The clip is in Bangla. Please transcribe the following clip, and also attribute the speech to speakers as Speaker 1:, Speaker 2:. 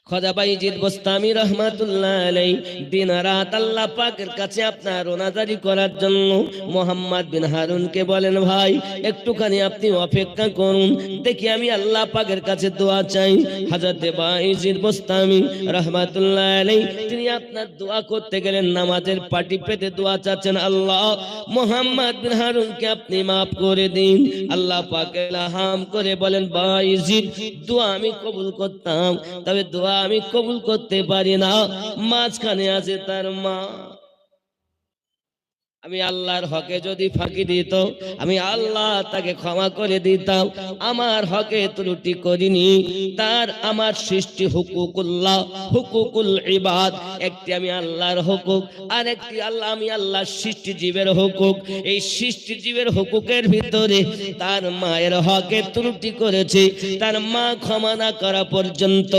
Speaker 1: খাজা বাইজিদ বোস্তামি রহমাতুল্লাহ আলাইহি দিন রাত আল্লাহ পাকের কাছে আপনার রোনাজারি করার জন্য মোহাম্মদ বিন হারুনকে বলেন, ভাই একটুখানি আপনি অপেক্ষা করুন, দেখি আমি আল্লাহ পাকের কাছে দোয়া চাই। হযরত বাইজিদ বোস্তামি রহমাতুল্লাহ আলাইহি তিনি আপনার দোয়া করতে গেলেন, নামাজের পাটি পেতে দোয়া চাচ্ছেন, আল্লাহ মোহাম্মদ বিন হারুনকে আপনি মাফ করে দিন। আল্লাহ পাক ইলহাম করে বলেন, বাইজিদ দোয়া আমি কবুল করতাম, তবে দোয়া আমি কবুল করতে পারি না, মাঝখানে আছে তার মা। আমি আল্লাহর হকে যদি ফাঁকি দিত, আমি আল্লাহ তাকে ক্ষমা করে দিতাম। আমার হকে ত্রুটি করিনি, তার আমার সৃষ্টি হুকুকুল্লাহ, হুকুকুল ইবাদ, একটি আমি আল্লাহর হুকুক, আর একটি আমি আল্লাহর সৃষ্টি জীবের হুকুক। এই সৃষ্টি জীবের হুকুকের ভিতরে তার মায়ের হকে ত্রুটি করেছে, তার মা ক্ষমা না করা পর্যন্ত